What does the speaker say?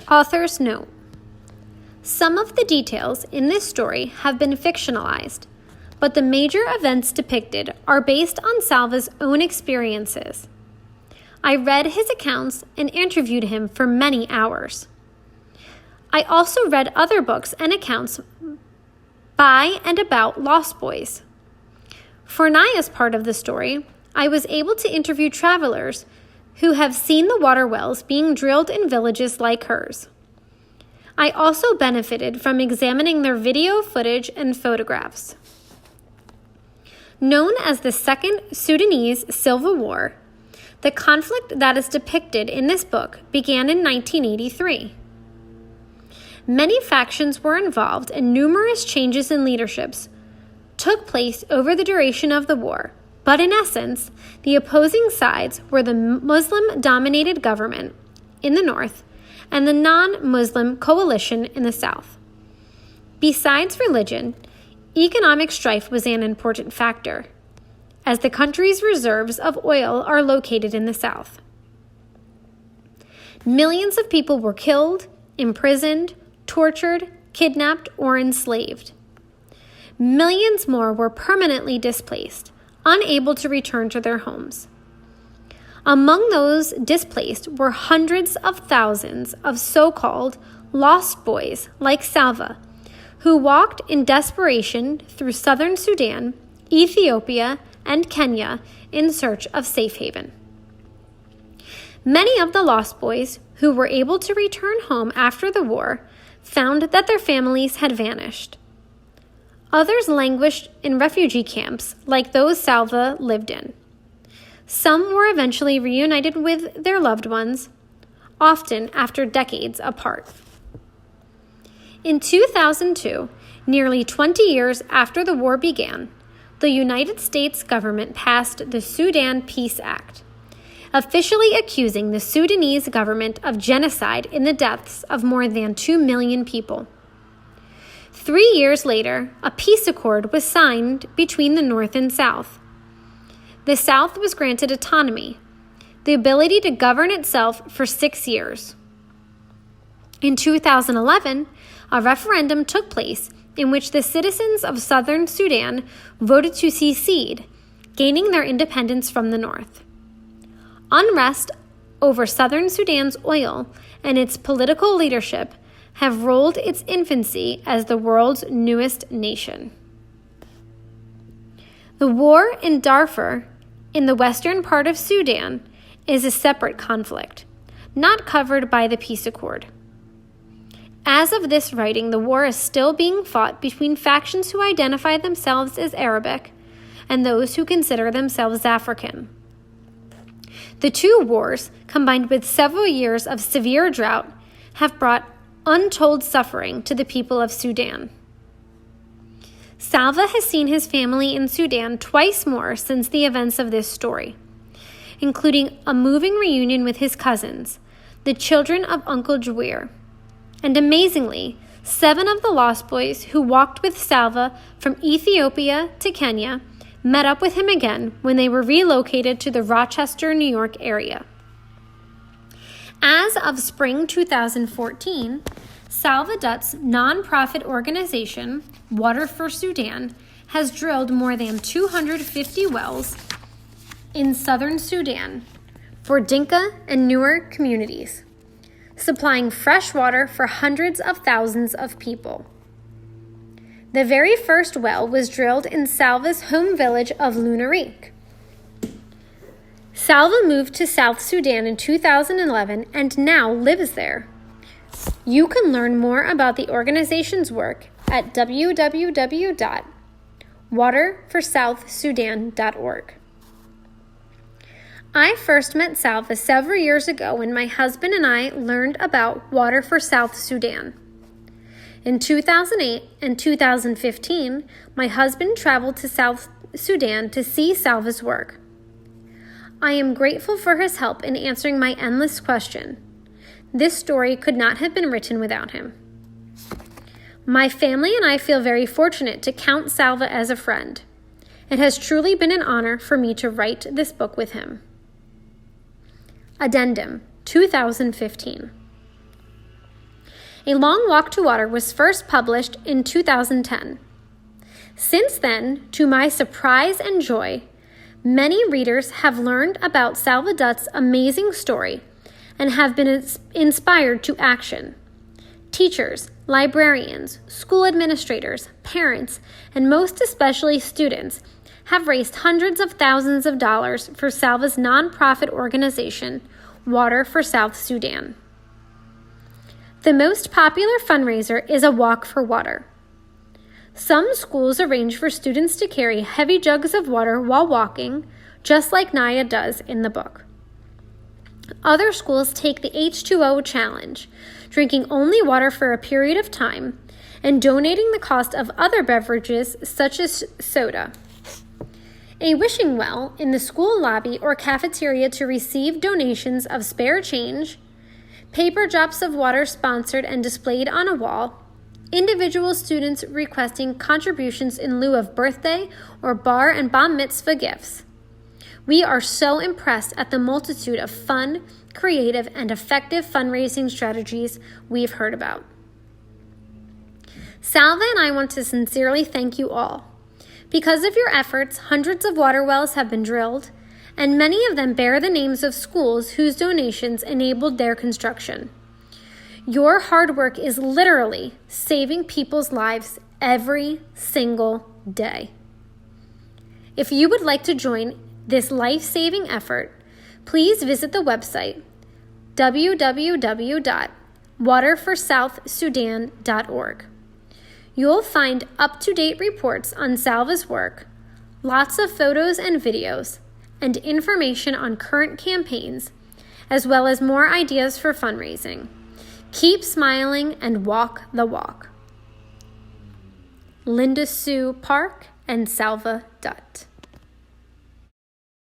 Author's note: some of the details in this story have been fictionalized, but the major events depicted are based on Salva's own experiences. I read his accounts and interviewed him for many hours. I also read other books and accounts by and about Lost Boys. For Naya's part of the story, I was able to interview travelers who have seen the water wells being drilled in villages like hers. I also benefited from examining their video footage and photographs. Known as the Second Sudanese Civil War, the conflict that is depicted in this book began in 1983. Many factions were involved and numerous changes in leaderships took place over the duration of the war, but in essence, the opposing sides were the Muslim-dominated government in the north and the non-Muslim coalition in the south. Besides religion, economic strife was an important factor, as the country's reserves of oil are located in the south. Millions of people were killed, imprisoned, tortured, kidnapped, or enslaved. Millions more were permanently displaced, unable to return to their homes. Among those displaced were hundreds of thousands of so-called lost boys like Salva, who walked in desperation through southern Sudan, Ethiopia, and Kenya in search of safe haven. Many of the lost boys who were able to return home after the war found that their families had vanished. Others languished in refugee camps like those Salva lived in. Some were eventually reunited with their loved ones, often after decades apart. In 2002, nearly 20 years after the war began, the United States government passed the Sudan Peace Act, officially accusing the Sudanese government of genocide in the deaths of more than 2 million people. 3 years later, a peace accord was signed between the North and South. The South was granted autonomy, the ability to govern itself for 6 years. In 2011, a referendum took place in which the citizens of southern Sudan voted to secede, gaining their independence from the North. Unrest over southern Sudan's oil and its political leadership have rolled its infancy as the world's newest nation. The war in Darfur, in the western part of Sudan, is a separate conflict, not covered by the peace accord. As of this writing, the war is still being fought between factions who identify themselves as Arabic and those who consider themselves African. The two wars, combined with several years of severe drought, have brought untold suffering to the people of Sudan. Salva has seen his family in Sudan twice more since the events of this story, including a moving reunion with his cousins, the children of Uncle Jawir. And amazingly, 7 of the Lost Boys who walked with Salva from Ethiopia to Kenya met up with him again when they were relocated to the Rochester, New York area. As of spring 2014, Salva Dutt's nonprofit organization, Water for Sudan, has drilled more than 250 wells in southern Sudan for Dinka and Nuer communities, supplying fresh water for hundreds of thousands of people. The very first well was drilled in Salva's home village of Lunarik. Salva moved to South Sudan in 2011 and now lives there. You can learn more about the organization's work at www.waterforsouthsudan.org. I first met Salva several years ago when my husband and I learned about Water for South Sudan. In 2008 and 2015, my husband traveled to South Sudan to see Salva's work. I am grateful for his help in answering my endless question. This story could not have been written without him. My family and I feel very fortunate to count Salva as a friend. It has truly been an honor for me to write this book with him. Addendum, 2015. A Long Walk to Water was first published in 2010. Since then, to my surprise and joy, many readers have learned about Salva Dutt's amazing story and have been inspired to action. Teachers, librarians, school administrators, parents, and most especially students have raised hundreds of thousands of dollars for Salva's nonprofit organization, Water for South Sudan. The most popular fundraiser is a walk for water. Some schools arrange for students to carry heavy jugs of water while walking, just like Naya does in the book. Other schools take the H2O challenge, drinking only water for a period of time and donating the cost of other beverages such as soda. A wishing well in the school lobby or cafeteria to receive donations of spare change, paper drops of water sponsored and displayed on a wall, individual students requesting contributions in lieu of birthday or bar and bar mitzvah gifts. We are so impressed at the multitude of fun, creative, and effective fundraising strategies we've heard about. Salva and I want to sincerely thank you all. Because of your efforts, hundreds of water wells have been drilled, and many of them bear the names of schools whose donations enabled their construction. Your hard work is literally saving people's lives every single day. If you would like to join this life-saving effort, please visit the website www.waterforsouthsudan.org. You'll find up-to-date reports on Salva's work, lots of photos and videos, and information on current campaigns, as well as more ideas for fundraising. Keep smiling and walk the walk. Linda Sue Park and Salva Dutt.